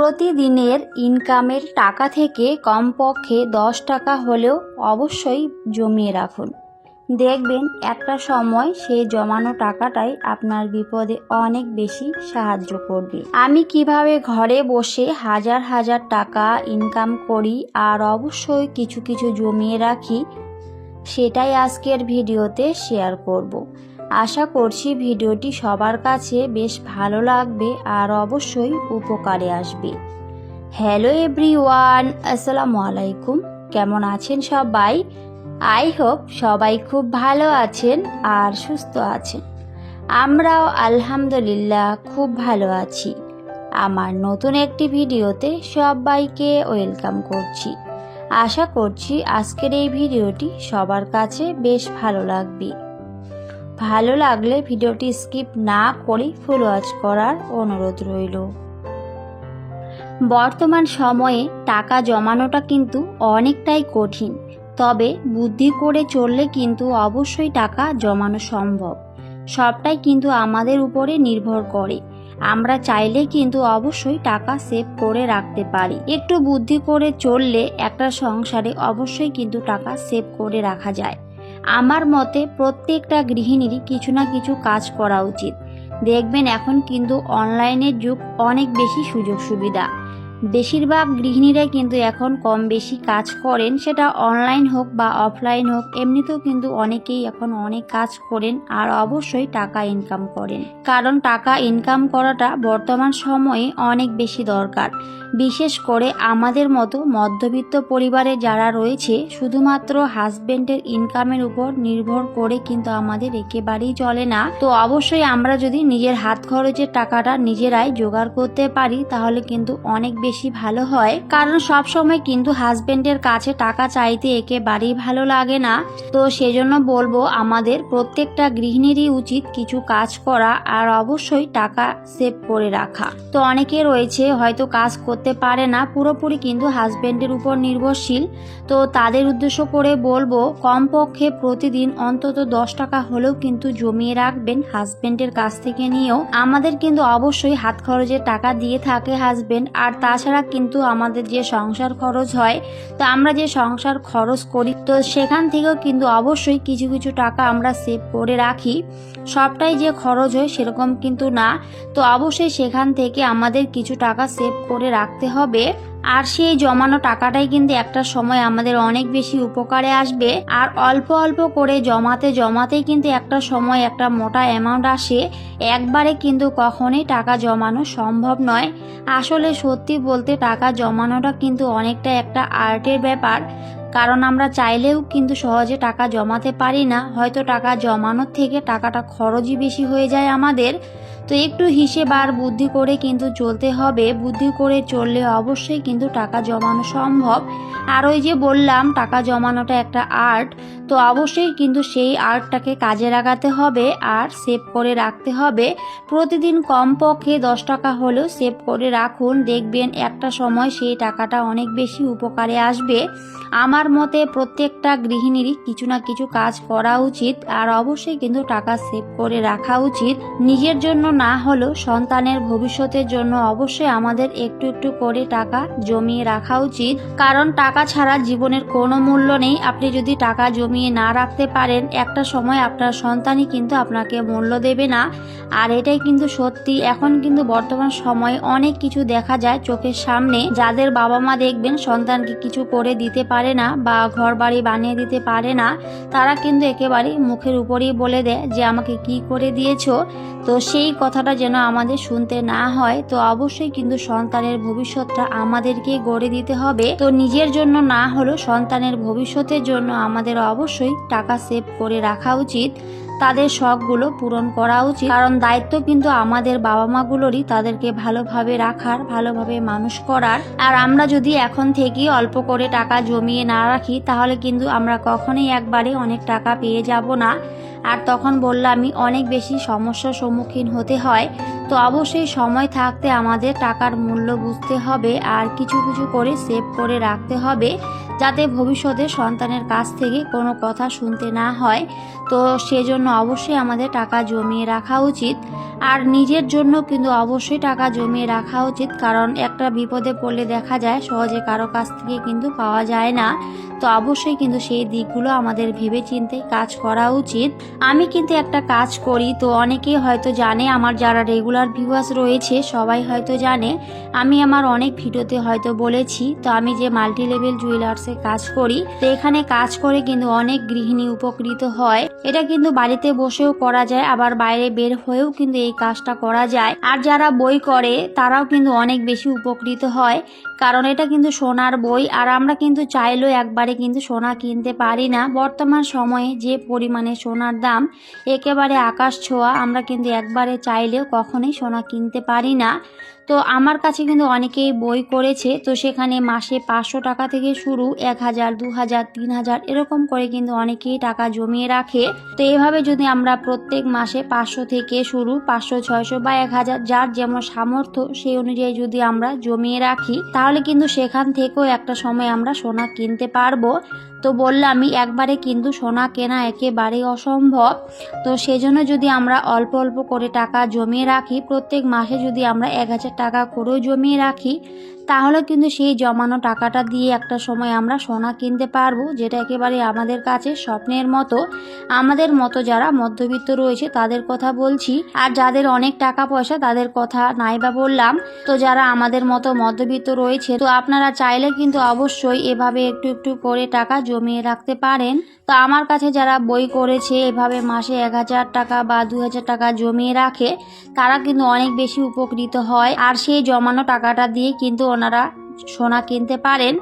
প্রতিদিনের ইনকামের টাকা থেকে কমপক্ষে 10 টাকা হলেও অবশ্যই জমিয়ে রাখুন। দেখবেন একটা সময় সেই জমানো টাকাটাই আপনার বিপদে অনেক বেশি সাহায্য করবে। আমি কিভাবে ঘরে বসে হাজার হাজার টাকা ইনকাম করি আর অবশ্যই কিছু কিছু জমিয়ে রাখি, সেটাই আজকের ভিডিওতে শেয়ার করব। আশা করছি ভিডিওটি সবার কাছে বেশ ভালো লাগবে আর অবশ্যই উপকারে আসবে। হ্যালো এভরিওয়ান, আসসালামু আলাইকুম। কেমন আছেন সবাই? আই হোপ সবাই খুব ভালো আছেন আর সুস্থ আছেন। আমরাও আলহামদুলিল্লাহ খুব ভালো আছি। আমার নতুন একটি ভিডিওতে সবাইকে ওয়েলকাম করছি। আশা করছি আজকের এই ভিডিওটি সবার কাছে বেশ ভালো লাগবে। ভালো লাগলে ভিডিওটি স্কিপ না করে ফুল ওয়াচ করার অনুরোধ রইল। বর্তমান সময়ে টাকা জমানোটা কিন্তু অনেকটাই কঠিন, তবে বুদ্ধি করে চললে কিন্তু অবশ্যই টাকা জমানো সম্ভব। সবটাই কিন্তু আমাদের উপরে নির্ভর করে। আমরা চাইলে কিন্তু অবশ্যই টাকা সেভ করে রাখতে পারি। একটু বুদ্ধি করে চললে একটা সংসারে অবশ্যই কিন্তু টাকা সেভ করে রাখা যায়। আমার মতে প্রত্যেকটা গৃহিণীরই কিছু না কিছু কাজ করা উচিত। দেখবেন এখন কিন্তু অনলাইনের যুগ, অনেক বেশি সুযোগ সুবিধা। বেশিরভাগ গৃহিণীরাই কিন্তু এখন কম বেশি কাজ করেন, সেটা অনলাইন হোক বা অফলাইন হোক। এমনিতেও কিন্তু অনেকেই এখন অনেক কাজ করেন আর অবশ্যই টাকা ইনকাম করেন, কারণ টাকা ইনকাম করাটা বর্তমান সময়ে অনেক বেশি দরকার। বিশেষ করে আমাদের মতো মধ্যবিত্ত পরিবারে যারা রয়েছে, শুধুমাত্র হাজবেন্ডের ইনকামের উপর নির্ভর করে কিন্তু আমাদের একেবারেই চলে না। তো অবশ্যই আমরা যদি নিজের হাত খরচের টাকাটা নিজেরাই জোগাড় করতে পারি তাহলে কিন্তু অনেক বেশি ভালো হয়। কারণ সব সময় কিন্তু হাজবেন্ডের কাছে টাকা চাইতে একেবারেই ভালো লাগে না। তো সেজন্য বলবো আমাদের প্রত্যেকটা গৃহিণীরই উচিত কিছু কাজ করা আর অবশ্যই টাকা সেভ করে রাখা। তো অনেকে রয়েছে হয়তো কাজ করতে পারে না, পুরোপুরি কিন্তু হাজবেন্ডের উপর নির্ভরশীল। তো তাদের উদ্দেশ্য করে বলবো কমপক্ষে প্রতিদিন অন্তত 10 টাকা হলেও কিন্তু জমিয়ে রাখবেন হাজবেন্ডের কাছ থেকে নিয়েও। আমাদের কিন্তু অবশ্যই হাত খরচের টাকা দিয়ে থাকে হাজবেন্ড, আর তাছাড়া কিন্তু আমাদের যে সংসার খরচ হয়, তো আমরা যে সংসার খরচ করি তো সেখান থেকেও কিন্তু অবশ্যই কিছু কিছু টাকা আমরা সেভ করে রাখি। সবটাই যে খরচ হয় সেরকম কিন্তু না। তো অবশ্যই সেখান থেকে আমাদের কিছু টাকা সেভ করে রাখতে হবে, আর সেই জমানো টাকাটাই কিন্তু একটা সময় আমাদের অনেক বেশি উপকারে আসবে। আর অল্প অল্প করে জমাতে জমাতেই কিন্তু একটা সময় একটা মোটা অ্যামাউন্ট আসে। একবারে কিন্তু কখনোই টাকা জমানো সম্ভব নয়। আসলে সত্যি বলতে টাকা জমানোটা কিন্তু অনেকটা একটা আর্টের ব্যাপার, কারণ আমরা চাইলেও কিন্তু সহজে টাকা জমাতে পারি না। হয়তো টাকা জমানোর থেকে টাকাটা খরচই বেশি হয়ে যায় আমাদের। তো একটু হিসেব আর বুদ্ধি করে কিন্তু চলতে হবে। বুদ্ধি করে চললে অবশ্যই কিন্তু টাকা জমানো সম্ভব। আর ওই যে বললাম টাকা জমানোটা একটা আর্ট, তো অবশ্যই কিন্তু সেই আর্টটাকে কাজে লাগাতে হবে আর সেভ করে রাখতে হবে। প্রতিদিন কমপক্ষে 10 টাকা হলেও সেভ করে রাখুন, দেখবেন একটা সময় সেই টাকাটা অনেক বেশি উপকারে আসবে। আমার মতে প্রত্যেকটা গৃহিণীরই কিছু না কিছু কাজ করা উচিত আর অবশ্যই কিন্তু টাকা সেভ করে রাখা উচিত। নিজের জন্য না হলেও সন্তানের ভবিষ্যতের জন্য অবশ্যই আমাদের একটু একটু করে টাকা জমিয়ে রাখা উচিত, কারণ টাকা ছাড়া জীবনের কোনো মূল্য নেই। আপনি যদি টাকা জমিয়ে না রাখতে পারেন, একটা সময় আপনার সন্তানই কিন্তু আপনাকে মূল্য দেবে না। আর এটাই কিন্তু সত্যি। এখন কিন্তু বর্তমান সময়ে অনেক কিছু দেখা যায় চোখের সামনে, যাদের বাবা মা দেখবেন সন্তানকে কিছু করে দিতে পারে না বা ঘর বাড়ি বানিয়ে দিতে পারে না, তারা কিন্তু একেবারে মুখের উপরেই বলে দেয় যে আমাকে কি করে দিয়েছো। তো সেই কথাটা যেন আমাদের শুনতে না হয়। তো অবশ্যই কিন্তু সন্তানের ভবিষ্যৎটা আমাদেরকে গড়ে দিতে হবে। তো নিজের জন্য না হলেও সন্তানের ভবিষ্যতের জন্য আমাদের অবশ্যই টাকা সেভ করে রাখা উচিত, তাদের শখগুলো পূরণ করা উচিত। কারণ দায়িত্ব কিন্তু আমাদের বাবা মাগুলোরই তাদেরকে ভালোভাবে রাখার, ভালোভাবে মানুষ করার। আর আমরা যদি এখন থেকে অল্প করে টাকা জমিয়ে না রাখি তাহলে কিন্তু আমরা কখনোই একবারে অনেক টাকা পেয়ে যাব না। আর তখন বললামই অনেক বেশি সমস্যার সম্মুখীন হতে হয়। তো অবশ্যই সময় থাকতে আমাদের টাকার মূল্য বুঝতে হবে আর কিছু কিছু করে সেভ করে রাখতে হবে। যাতে ভবিষ্যতে সন্তানের কাছ থেকে কোনো কথা শুনতে না হয়। তো সেজন্য অবশ্যই আমাদের টাকা জমিয়ে রাখা উচিত। আর নিজের জন্য কিন্তু অবশ্যই টাকা জমিয়ে রাখা উচিত, কারণ একটা বিপদে পড়লে দেখা যায় সহজে কারো কাছ থেকে কিন্তু পাওয়া যায় না। তো অবশ্যই কিন্তু সেই দিকগুলো আমাদের ভেবেচিন্তে কাজ করা উচিত। আমি কিন্তু একটা কাজ করি, তো অনেকেই হয়তো জানে, আমার যারা রেগুলার ভিউয়ার্স রয়েছে সবাই হয়তো জানে, আমি আমার অনেক ভিডিওতে হয়তো বলেছি, তো আমি যে মাল্টি লেভেল জুয়েলার্সে কাজ করি, তো এখানে কাজ করে কিন্তু অনেক গৃহিণী উপকৃত হয়। এটা কিন্তু বাড়িতে বসেও করা যায়, আবার বাইরে বের হয়েও কিন্তু এই কাজটা করা যায়। আর যারা বই করে তারাও কিন্তু অনেক বেশি উপকৃত হয়, কারণ এটা কিন্তু সোনার বই। আর আমরা কিন্তু চাইলেও একবারে কিন্তু সোনা কিনতে পারি না। বর্তমান সময়ে যে পরিমাণে সোনার দাম একেবারে আকাশ ছোঁয়া, আমরা কিন্তু একবারে চাইলেও কখনোই সোনা কিনতে পারি না। তো আমার কাছে কিন্তু অনেকেই বই করেছে, তো সেখানে মাসে 500 টাকা থেকে শুরু, 1000, 2000, 3000 এরকম করে কিন্তু অনেকেই টাকা জমিয়ে রাখে। তো এইভাবে যদি আমরা প্রত্যেক মাসে 500 থেকে শুরু, 500, 600 বা 1000 যার যেমন সামর্থ্য সেই অনুযায়ী যদি আমরা জমিয়ে রাখি, তাহলে কিন্তু সেখান থেকেও একটা সময় আমরা সোনা কিনতে পারবো। তো বললামই, একবারে কিন্তু সোনা কেনা একেবারেই অসম্ভব। তো সেজন্য যদি আমরা অল্প অল্প করে টাকা জমিয়ে রাখি, প্রত্যেক মাসে যদি আমরা 1000 টাকা করেও জমিয়ে রাখি, তাহলে কিন্তু সেই জমানো টাকাটা দিয়ে একটা সময় আমরা সোনা কিনতে পারবো, যেটা একেবারে আমাদের কাছে স্বপ্নের মতো। আমাদের মতো যারা মধ্যবিত্ত রয়েছে তাদের কথা বলছি, আর যাদের অনেক টাকা পয়সা তাদের কথা নাই বা বললাম। তো যারা আমাদের মতো মধ্যবিত্ত রয়েছে, তো আপনারা চাইলে কিন্তু অবশ্যই এভাবে একটু একটু করে টাকা জমিয়ে রাখতে পারেন। তো আমার কাছে যারা বই করেছে এভাবে মাসে 1000 টাকা বা 2000 টাকা জমিয়ে রাখে, তারা কিন্তু অনেক বেশি উপকৃত হয়। আর সেই জমানো টাকাটা দিয়ে কিন্তু ওনারা সোনা কিনতে পারেন।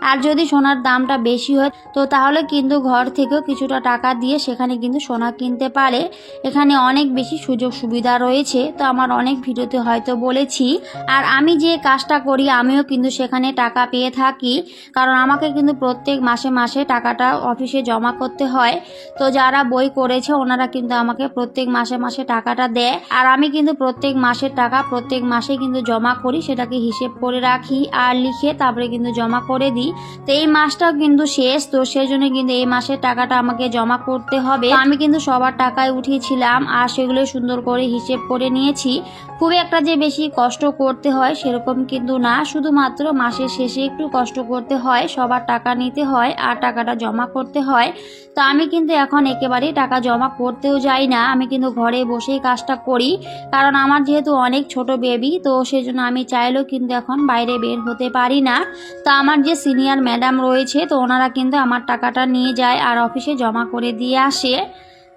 আর যদি সোনার দামটা বেশি হয়, তো তাহলে কিন্তু ঘর থেকেও কিছুটা টাকা দিয়ে সেখানে কিন্তু সোনা কিনতে পারে। এখানে অনেক বেশি সুযোগ সুবিধা রয়েছে, তো আমার অনেক ভিডিওতে হয়তো বলেছি। আর আমি যে কাজটা করি আমিও কিন্তু সেখানে টাকা পেয়ে থাকি, কারণ আমাকে কিন্তু প্রত্যেক মাসে মাসে টাকাটা অফিসে জমা করতে হয়। তো যারা বই করেছে ওনারা কিন্তু আমাকে প্রত্যেক মাসে মাসে টাকাটা দেয়, আর আমি কিন্তু প্রত্যেক মাসের টাকা প্রত্যেক মাসে কিন্তু জমা করি, সেটাকে হিসেব করে রাখি আর লিখে তারপরে কিন্তু জমা করে দিই। তো এই মাসটাও কিন্তু শেষ, তো সেই জন্য কিন্তু এই মাসের টাকাটা আমাকে জমা করতে হবে। তো আমি কিন্তু সবার টাকায় উঠিয়েছিলাম আর সেগুলো সুন্দর করে হিসেব করে নিয়েছি। খুব একটা যে বেশি কষ্ট করতে হয় সেরকম কিন্তু না, শুধুমাত্র মাসের শেষে একটু কষ্ট করতে হয়, সবার টাকা নিতে হয় আর টাকাটা জমা করতে হয়। তো আমি কিন্তু এখন একেবারেই টাকা জমা করতেও যাই না, আমি কিন্তু ঘরে বসেই কাজটা করি, কারণ আমার যেহেতু অনেক ছোট বেবি, তো সেজন্য আমি চাইলেও কিন্তু এখন বাইরে বের হতে পারি না। তো আমার যে সিনিয়র ম্যাডাম রয়েছে, তো ওনারা কিন্তু আমার টাকাটা নিয়ে যায় আর অফিসে জমা করে দিয়ে আসে।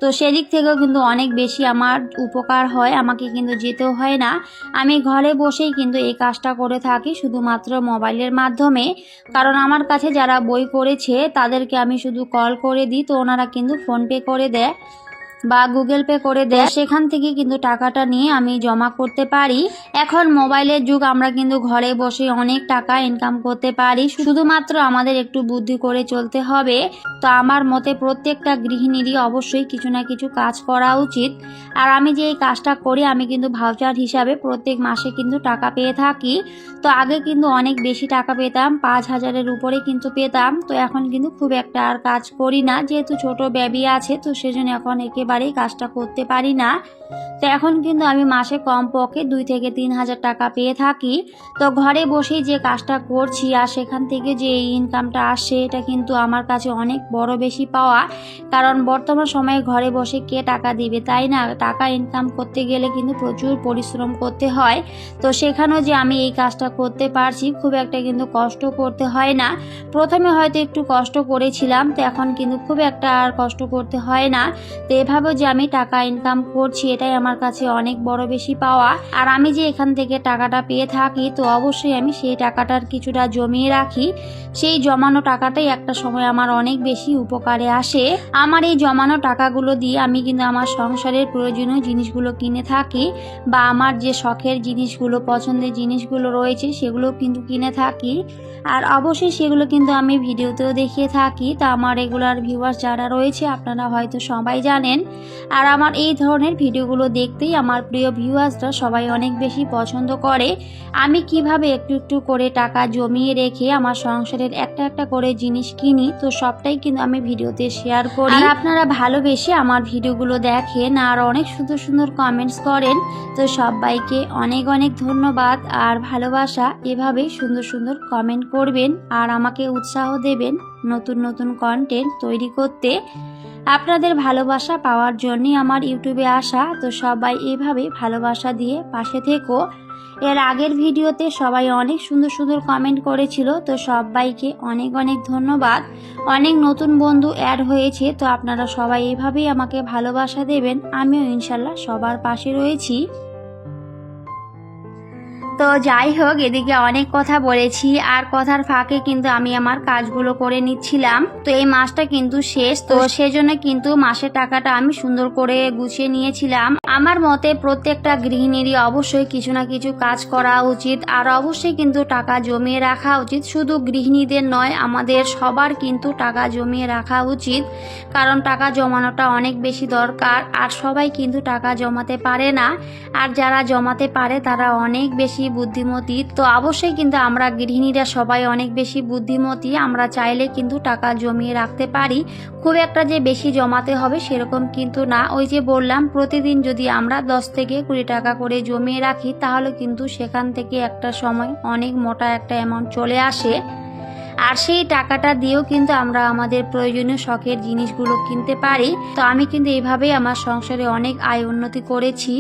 তো সেদিক থেকেও কিন্তু অনেক বেশি আমার উপকার হয়, আমাকে কিন্তু যেতেও হয় না। আমি ঘরে বসেই কিন্তু এই কাজটা করে থাকি শুধুমাত্র মোবাইলের মাধ্যমে, কারণ আমার কাছে যারা বই করেছে তাদেরকে আমি শুধু কল করে দিই, তো ওনারা কিন্তু ফোনপে করে দেয় বা গুগল পে করে দেয়, সেখান থেকে কিন্তু টাকাটা নিয়ে আমি জমা করতে পারি। এখন মোবাইলের যুগ, আমরা কিন্তু ঘরে বসে অনেক টাকা ইনকাম করতে পারি, শুধুমাত্র আমাদের একটু বুদ্ধি করে চলতে হবে। তো আমার মতে প্রত্যেকটা গৃহিণীরই অবশ্যই কিছু না কিছু কাজ করা উচিত। আর আমি যে এই কাজটা করি, আমি কিন্তু ভাউচার হিসাবে প্রত্যেক মাসে কিন্তু টাকা পেয়ে থাকি। তো আগে কিন্তু অনেক বেশি টাকা পেতাম, 5000-এর উপরে কিন্তু পেতাম। তো এখন কিন্তু খুব একটা আর কাজ করি না, যেহেতু ছোট বেবি আছে, তো সেজন্য এখন একেবারেই কাজটা করতে পারি না। তো এখন কিন্তু আমি মাসে কমপক্ষে 2 থেকে 3000 টাকা পেয়ে থাকি। তো ঘরে বসেই যে কাজটা করছি আর সেখান থেকে যে এই ইনকামটা আসে, এটা কিন্তু আমার কাছে অনেক বড় বেশি পাওয়া, কারণ বর্তমান সময়ে ঘরে বসে কে টাকা দিবে, তাই না? টাকা ইনকাম করতে গেলে কিন্তু প্রচুর পরিশ্রম করতে হয়। তো সেখানেও যে আমি এই কাজটা করতে পারছি, খুব একটা কিন্তু কষ্ট করতে হয় না। প্রথমে হয়তো একটু কষ্ট করেছিলাম, তো এখন কিন্তু খুব একটা আর কষ্ট করতে হয় না। তো এভাবেও যে আমি টাকা ইনকাম করছি, এটাই আমার কাছে অনেক বড় বেশি পাওয়া। আর আমি যে এখান থেকে টাকাটা পেয়ে থাকি, তো অবশ্যই আমি সেই টাকাটার কিছুটা জমিয়ে রাখি। সেই জমানো টাকাটাই একটা সময় আমার অনেক বেশি উপকারে আসে। আমার এই জমানো টাকাগুলো দিয়ে আমি কিন্তু আমার সংসারের প্রয়োজনীয় জিনিসগুলো কিনে থাকি, বা আমার যে শখের জিনিসগুলো, পছন্দের জিনিসগুলো রয়েছে সেগুলো কিন্তু কিনে থাকি। আর অবশ্যই সেগুলো কিন্তু আমি ভিডিওতেও দেখিয়ে থাকি। তা আমার রেগুলার ভিউয়ার্স যারা রয়েছে আপনারা হয়তো সবাই জানেন। আর আমার এই ধরনের ভিডিও ভিডিওগুলো দেখতেই আমার প্রিয় ভিউয়ার্সরা সবাই অনেক বেশি পছন্দ করে। আমি কিভাবে একটু একটু করে টাকা জমিয়ে রেখে আমার সংসারের একটা একটা করে জিনিস কিনি, তো সবটাই কিন্তু আমি ভিডিওতে শেয়ার করি। আর আপনারা ভালোবেসে আমার ভিডিওগুলো দেখেন আর অনেক সুন্দর সুন্দর কমেন্টস করেন, তো সবাইকে অনেক অনেক ধন্যবাদ আর ভালোবাসা। এভাবেই সুন্দর সুন্দর কমেন্ট করবেন আর আমাকে উৎসাহ দেবেন নতুন নতুন কন্টেন্ট তৈরি করতে। আপনাদের ভালোবাসা পাওয়ার জন্যই আমার ইউটিউবে আসা, তো সবাই এভাবে ভালোবাসা দিয়ে পাশে থেকো। এর আগের ভিডিওতে সবাই অনেক সুন্দর সুন্দর কমেন্ট করেছিল, তো সবাইকে অনেক অনেক ধন্যবাদ। অনেক নতুন বন্ধু অ্যাড হয়েছে, তো আপনারা সবাই এভাবেই আমাকে ভালোবাসা দেবেন। আমিও ইনশাল্লাহ সবার পাশে রয়েছি। তো যাই হোক, এদিকে অনেক কথা বলেছি আর কথার ফাঁকে কিন্তু আমি আমার কাজগুলো করে নিচ্ছিলাম। তো এই মাসটা কিন্তু শেষ, তো সেজন্য কিন্তু মাসের টাকাটা আমি সুন্দর করে গুছিয়ে নিয়েছিলাম। আমার মতে প্রত্যেকটা গৃহিণীরই অবশ্যই কিছু না কিছু কাজ করা উচিত আর অবশ্যই কিন্তু টাকা জমিয়ে রাখা উচিত। শুধু গৃহিণীদের নয়, আমাদের সবার কিন্তু টাকা জমিয়ে রাখা উচিত, কারণ টাকা জমানোটা অনেক বেশি দরকার। আর সবাই কিন্তু টাকা জমাতে পারে না, আর যারা জমাতে পারে তারা অনেক বেশি বুদ্ধিমতী। তো অবশ্যই কিন্তু আমরা গৃহিণীরা সবাই অনেক বেশি বুদ্ধিমতী, আমরা চাইলে কিন্তু টাকা জমিয়ে রাখতে পারি। খুব একটা যে বেশি জমাতে হবে সেরকম কিন্তু না। ওই যে বললাম, প্রতিদিন যদি আমরা 10 থেকে 20 টাকা করে জমিয়ে রাখি, তাহলে কিন্তু সেখান থেকে একটা সময় অনেক মোটা একটা অ্যামাউন্ট চলে আসে। আর সেই টাকাটা দিয়েও কিন্তু আমরা আমাদের প্রয়োজনীয় শখের জিনিসগুলো কিনতে পারি। তো আমি কিন্তু এইভাবেই আমার সংসারে অনেক আয় উন্নতি করেছি।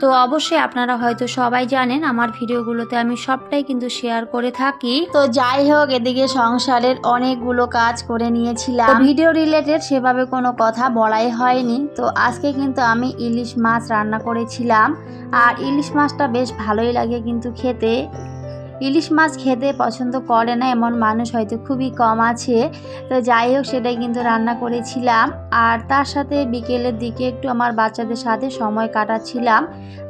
তো অবশ্যই আপনারা হয়তো সবাই জানেন, আমার ভিডিওগুলোতে আমি সবটাই কিন্তু শেয়ার করে থাকি। তো যাই হোক, এদিকে সংসারের অনেকগুলো কাজ করে নিয়েছিলাম, ভিডিও রিলেটেড সেভাবে কোনো কথা বলাই হয়নি। তো আজকে কিন্তু আমি ইলিশ মাছ রান্না করেছিলাম, আর ইলিশ মাছটা বেশ ভালোই লাগে কিন্তু খেতে। ইলিশ মাছ খেতে পছন্দ করে না এমন মানুষ হয়তো খুবই কম আছে। তো যাই হোক, সেটাই কিন্তু রান্না করেছিলাম। আর তার সাথে বিকেলের দিকে একটু আমার বাচ্চাদের সাথে সময় কাটাচ্ছিলাম।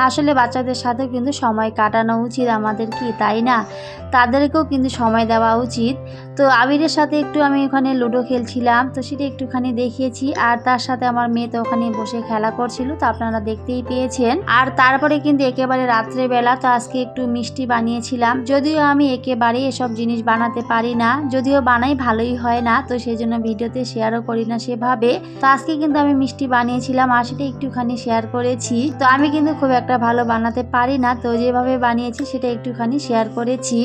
আসলে বাচ্চাদের সাথেও কিন্তু সময় কাটানো উচিত আমাদের, কি তাই না? তাদেরকেও কিন্তু সময় দেওয়া উচিত। তো আবিরের সাথে একটু আমি ওখানে লুডো খেলছিলাম, তো সেটা একটুখানি দেখিয়েছি। আর তার সাথে আমার মেয়ে তো ওখানে বসে খেলা করছিল, তো আপনারা দেখতেই পেয়েছেন। আর তারপরে কিন্তু একেবারে রাত্রেবেলা তো আজকে একটু মিষ্টি বানিয়েছিলাম। যদিও আমি একেবারে এসব জিনিস বানাতে পারি না, যদিও বানাই ভালোই হয় না, তো সেই জন্য ভিডিওতে শেয়ারও করি না সেভাবে। তো আজকে কিন্তু আমি মিষ্টি বানিয়েছিলাম আর সেটা একটুখানি শেয়ার করেছি। তো আমি কিন্তু খুব একটা ভালো বানাতে পারি না, তো যেভাবে বানিয়েছি সেটা একটুখানি শেয়ার করেছি।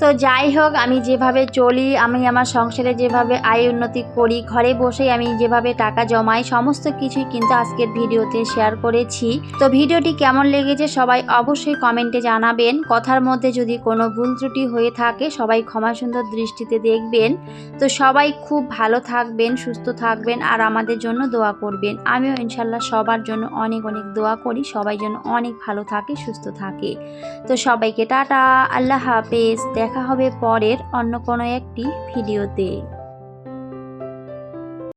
তো যাই হোক, আমি যেভাবে চলি, আমি আমার সংসারে যেভাবে আয় উন্নতি করি, ঘরে বসেই আমি যেভাবে টাকা জমাই, সমস্ত কিছুই কিন্তু আজকের ভিডিওতে শেয়ার করেছি। তো ভিডিওটি কেমন লেগেছে সবাই অবশ্যই কমেন্টে জানাবেন। কথার মধ্যে যদি কোনো ভুল ত্রুটি হয়ে থাকে সবাই ক্ষমা সুন্দর দৃষ্টিতে দেখবেন। তো সবাই খুব ভালো থাকবেন, সুস্থ থাকবেন আর আমাদের জন্য দোয়া করবেন। আমিও ইনশাল্লাহ সবার জন্য অনেক অনেক দোয়া করি, সবাই যেন অনেক ভালো থাকে, সুস্থ থাকে। তো সবাইকে টাটা, আল্লাহ হাফেজ। দেখা হবে পরের অন্য কোনো একটি ভিডিওতে।